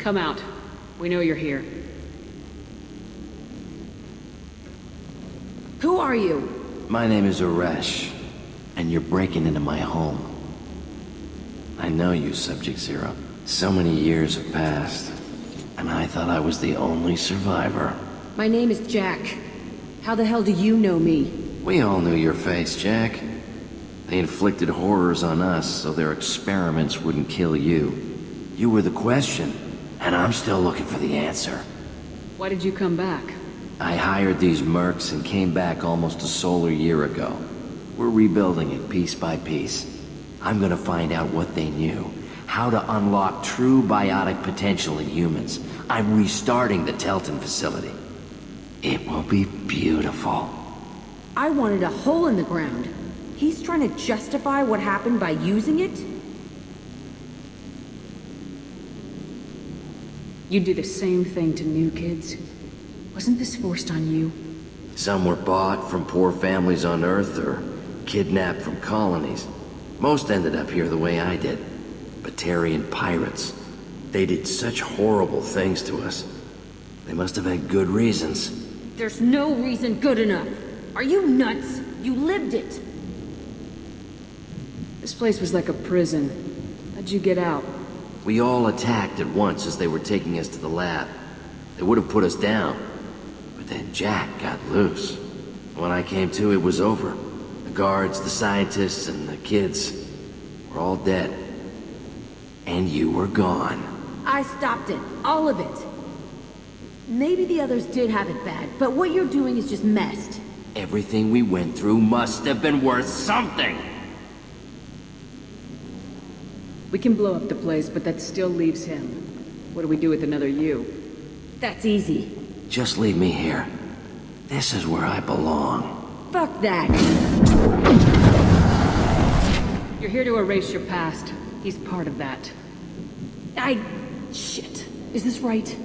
Come out. We know you're here. Who are you? My name is Uresh, and you're breaking into my home. I know you, Subject Zero. So many years have passed, and I thought I was the only survivor. My name is Jack. How the hell do you know me? We all knew your face, Jack. They inflicted horrors on us so their experiments wouldn't kill you. You were the question, and I'm still looking for the answer. Why did you come back? I hired these mercs and came back almost a solar year ago. We're rebuilding it piece by piece. I'm gonna find out what they knew. How to unlock true biotic potential in humans. I'm restarting the Telton facility. It will be beautiful. I wanted a hole in the ground. He's trying to justify what happened by using it? You do the same thing to new kids. Wasn't this forced on you? Some were bought from poor families on Earth or kidnapped from colonies. Most ended up here the way I did. Batarian pirates. They did such horrible things to us. They must have had good reasons. There's no reason good enough. Are you nuts? You lived it. This place was like a prison. How'd you get out? We all attacked at once as they were taking us to the lab. They would have put us down. But then Jack got loose. When I came to, it was over. The guards, the scientists, and the kids were all dead. And you were gone. I stopped it. All of it. Maybe the others did have it bad, but what you're doing is just messed. Everything we went through must have been worth something! We can blow up the place, but that still leaves him. What do we do with another you? That's easy. Just leave me here. This is where I belong. Fuck that. You're here to erase your past. He's part of that. Shit. Is this right?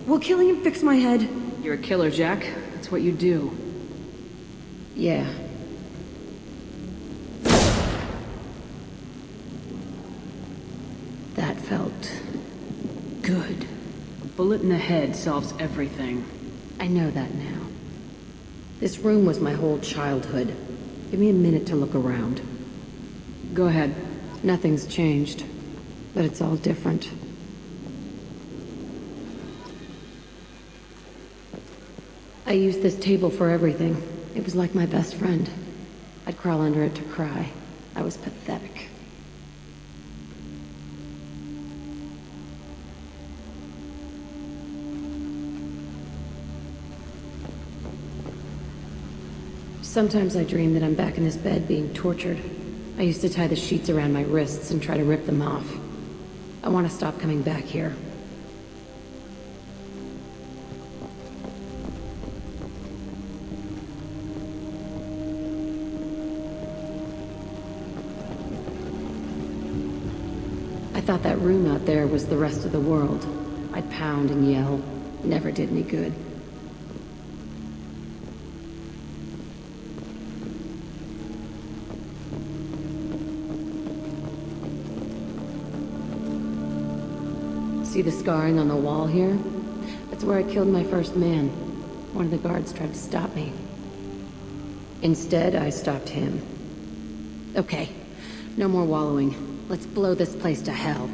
Will killing him fix my head? You're a killer, Jack. That's what you do. Yeah. That felt good. A bullet in the head solves everything. I know that now. This room was my whole childhood. Give me a minute to look around. Go ahead. Nothing's changed, but it's all different. I used this table for everything. It was like my best friend. I'd crawl under it to cry. I was pathetic. Sometimes I dream that I'm back in this bed being tortured. I used to tie the sheets around my wrists and try to rip them off. I want to stop coming back here. I thought that room out there was the rest of the world. I'd pound and yell. Never did any good. See the scarring on the wall here? That's where I killed my first man. One of the guards tried to stop me. Instead, I stopped him. Okay, no more wallowing. Let's blow this place to hell.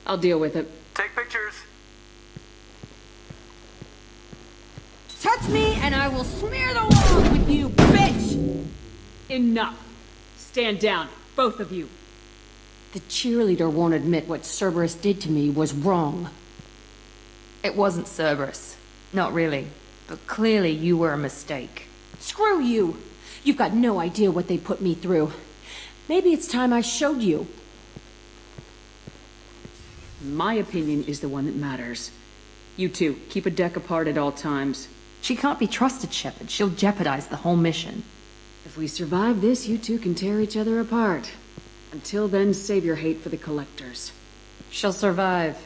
I'll deal with it. Take pictures. Touch me and I will smear the walls with you, bitch! Enough. Stand down, both of you. The cheerleader won't admit what Cerberus did to me was wrong. It wasn't Cerberus. Not really. But clearly you were a mistake. Screw you! You've got no idea what they put me through. Maybe it's time I showed you. My opinion is the one that matters. You two, keep a deck apart at all times. She can't be trusted, Shepard. She'll jeopardize the whole mission. If we survive this, you two can tear each other apart. Until then, save your hate for the collectors. She'll survive.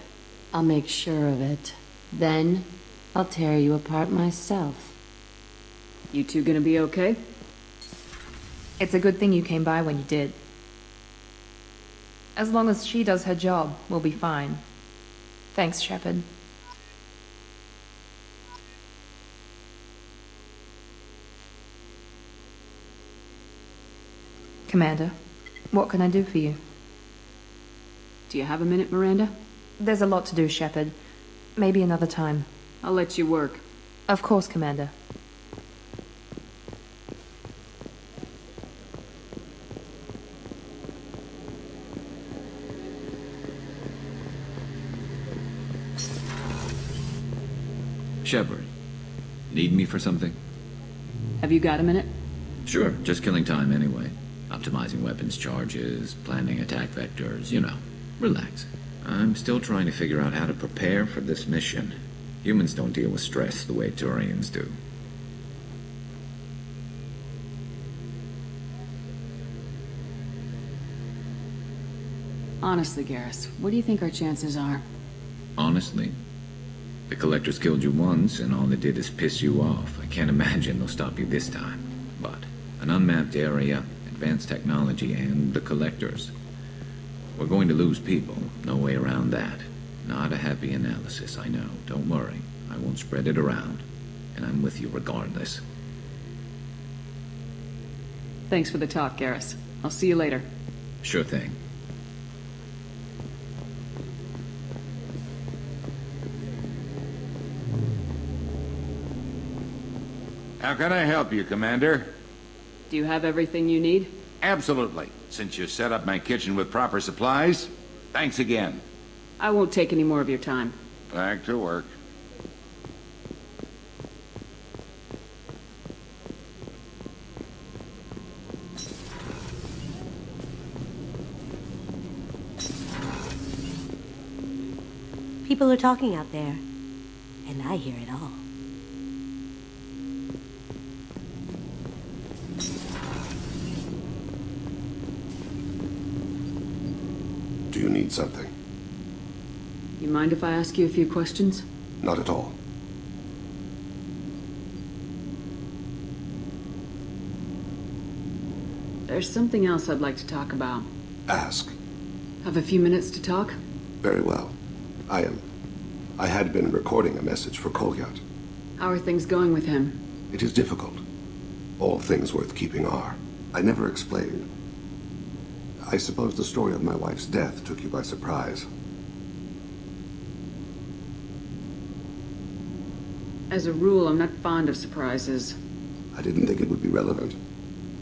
I'll make sure of it. Then, I'll tear you apart myself. You two gonna be okay? It's a good thing you came by when you did. As long as she does her job, we'll be fine. Thanks, Shepard. Commander, what can I do for you? Do you have a minute, Miranda? There's a lot to do, Shepard. Maybe another time. I'll let you work. Of course, Commander. Shepard, need me for something? Have you got a minute? Sure, just killing time anyway. Optimizing weapons charges, planning attack vectors, you know. Relax. I'm still trying to figure out how to prepare for this mission. Humans don't deal with stress the way Turians do. Honestly, Garrus, what do you think our chances are? Honestly, the Collectors killed you once, and all they did is piss you off. I can't imagine they'll stop you this time. But an unmapped area, advanced technology, and the Collectors. We're going to lose people. No way around that. Not a happy analysis, I know. Don't worry. I won't spread it around. And I'm with you regardless. Thanks for the talk, Garrus. I'll see you later. Sure thing. How can I help you, Commander? Do you have everything you need? Absolutely. Since you set up my kitchen with proper supplies, thanks again. I won't take any more of your time. Back to work. People are talking out there, and I hear it all. Do you need something? You mind if I ask you a few questions? Not at all. There's something else I'd like to talk about. Ask. Have a few minutes to talk? Very well. I had been recording a message for Kolyat. How are things going with him? It is difficult. All things worth keeping are. I never explained. I suppose the story of my wife's death took you by surprise. As a rule, I'm not fond of surprises. I didn't think it would be relevant.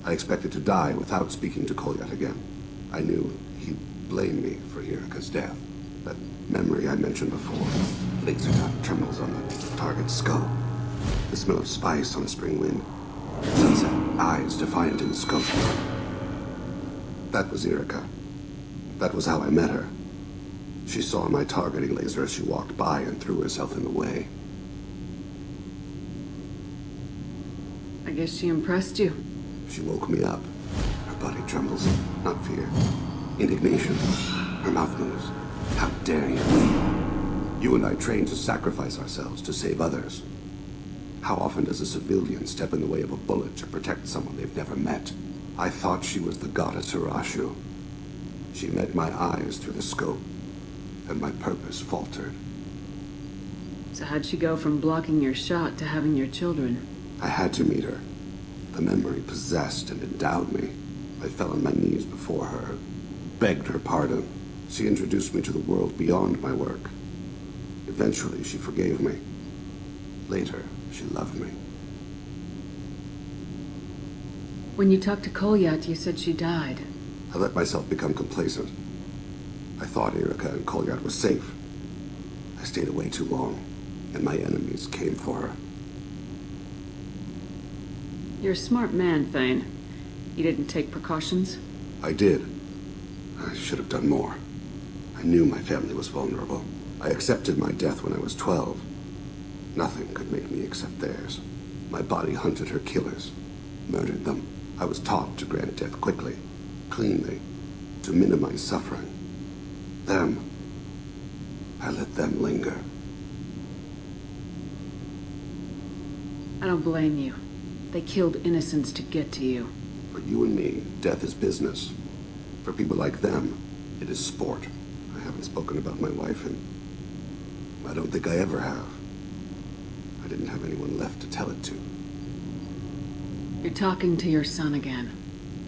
I expected to die without speaking to Kolyat again. I knew he'd blame me for Hirika's death. That memory I mentioned before. Laser dot trembles on the target's skull. The smell of spice on a spring wind. Sunset eyes defiant in the scope. That was Hirika. That was how I met her. She saw my targeting laser as she walked by and threw herself in the way. I guess she impressed you. She woke me up. Her body trembles. Not fear. Indignation. Her mouth moves. How dare you? You and I trained to sacrifice ourselves to save others. How often does a civilian step in the way of a bullet to protect someone they've never met? I thought she was the goddess Hirashu. She met my eyes through the scope, and my purpose faltered. So how'd she go from blocking your shot to having your children? I had to meet her. The memory possessed and endowed me. I fell on my knees before her, begged her pardon. She introduced me to the world beyond my work. Eventually, she forgave me. Later, she loved me. When you talked to Kolyat, you said she died. I let myself become complacent. I thought Erica and Kolyat were safe. I stayed away too long, and my enemies came for her. You're a smart man, Thane. You didn't take precautions? I did. I should have done more. I knew my family was vulnerable. I accepted my death when I was 12. Nothing could make me accept theirs. My body hunted her killers, murdered them. I was taught to grant death quickly, cleanly, to minimize suffering. Them, I let them linger. I don't blame you. They killed innocents to get to you. For you and me, death is business. For people like them, it is sport. I haven't spoken about my wife, and I don't think I ever have. I didn't have anyone left to tell it to. You're talking to your son again.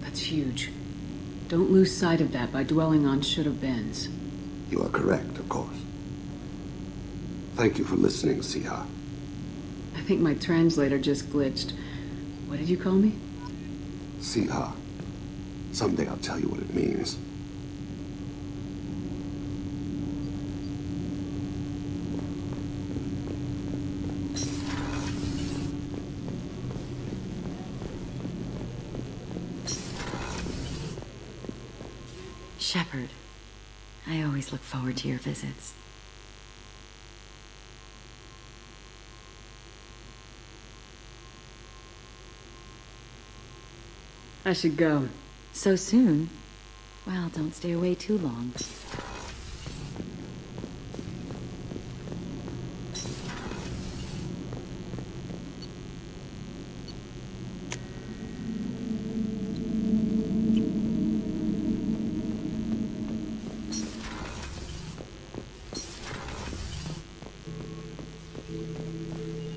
That's huge. Don't lose sight of that by dwelling on should-have-beens. You are correct, of course. Thank you for listening, Siha. I think my translator just glitched. What did you call me? Siha. Someday I'll tell you what it means. Shepard, I always look forward to your visits. I should go. So soon? Well, don't stay away too long.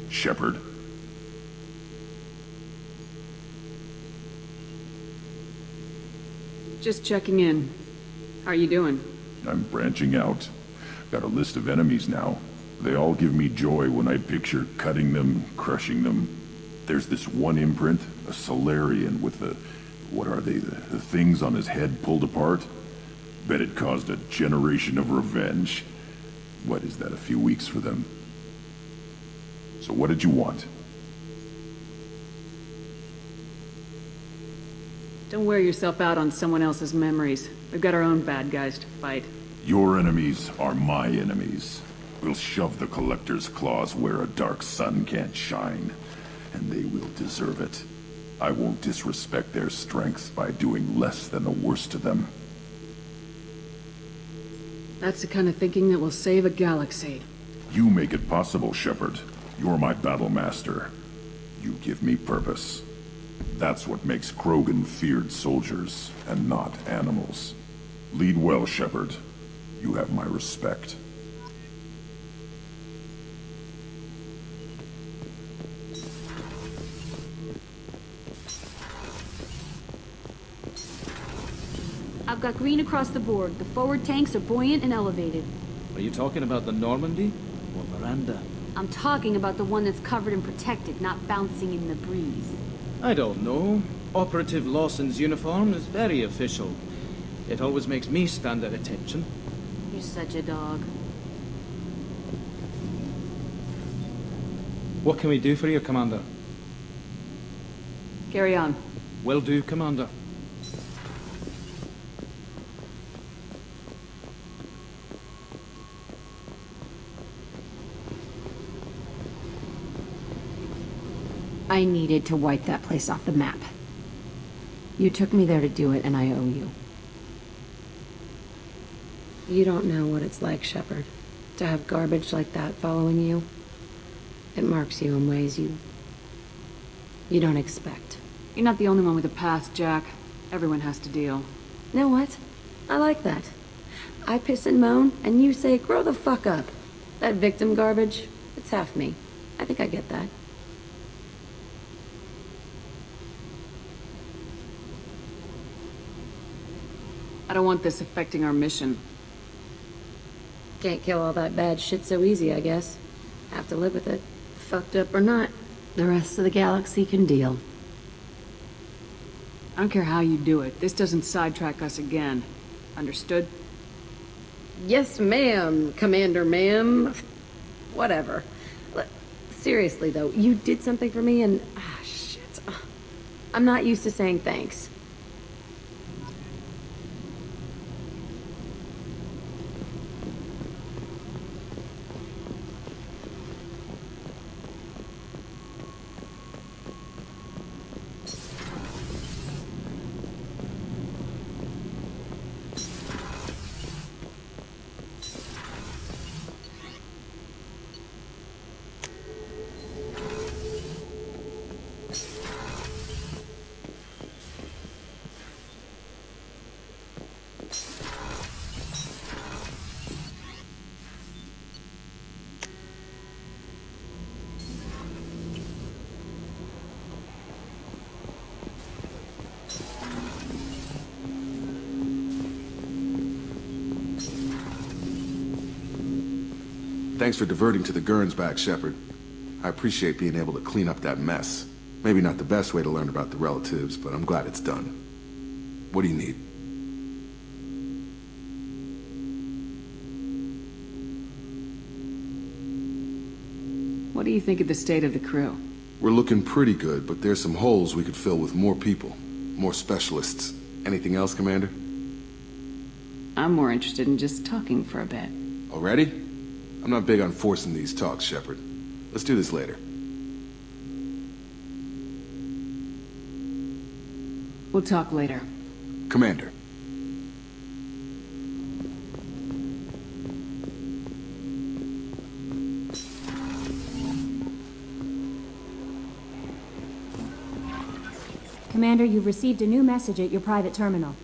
Shepard. Just checking in. How are you doing? I'm branching out. Got a list of enemies now. They all give me joy when I picture cutting them, crushing them. There's this one imprint, a Solarian with the... what are they? The things on his head pulled apart? Bet it caused a generation of revenge. What is that, a few weeks for them? So what did you want? Don't wear yourself out on someone else's memories. We've got our own bad guys to fight. Your enemies are my enemies. We'll shove the Collector's claws where a dark sun can't shine, and they will deserve it. I won't disrespect their strength by doing less than the worst to them. That's the kind of thinking that will save a galaxy. You make it possible, Shepard. You're my battle master. You give me purpose. That's what makes Krogan feared soldiers, and not animals. Lead well, Shepard. You have my respect. I've got green across the board. The forward tanks are buoyant and elevated. Are you talking about the Normandy? Or Miranda? I'm talking about the one that's covered and protected, not bouncing in the breeze. I don't know. Operative Lawson's uniform is very official. It always makes me stand at attention. You're such a dog. What can we do for you, Commander? Carry on. Will do, Commander. I needed to wipe that place off the map. You took me there to do it, and I owe you. You don't know what it's like, Shepard, to have garbage like that following you. It marks you in ways you don't expect. You're not the only one with a past, Jack. Everyone has to deal. Know what? I like that. I piss and moan, and you say, grow the fuck up. That victim garbage, it's half me. I think I get that. I don't want this affecting our mission. Can't kill all that bad shit so easy, I guess. Have to live with it. Fucked up or not. The rest of the galaxy can deal. I don't care how you do it. This doesn't sidetrack us again. Understood? Yes, ma'am, Commander ma'am. Whatever. Seriously, though, you did something for me and... shit. I'm not used to saying thanks. Thanks for diverting to the Gurns back, Shepard. I appreciate being able to clean up that mess. Maybe not the best way to learn about the relatives, but I'm glad it's done. What do you need? What do you think of the state of the crew? We're looking pretty good, but there's some holes we could fill with more people. More specialists. Anything else, Commander? I'm more interested in just talking for a bit. Already? I'm not big on forcing these talks, Shepard. Let's do this later. We'll talk later. Commander. Commander, you've received a new message at your private terminal.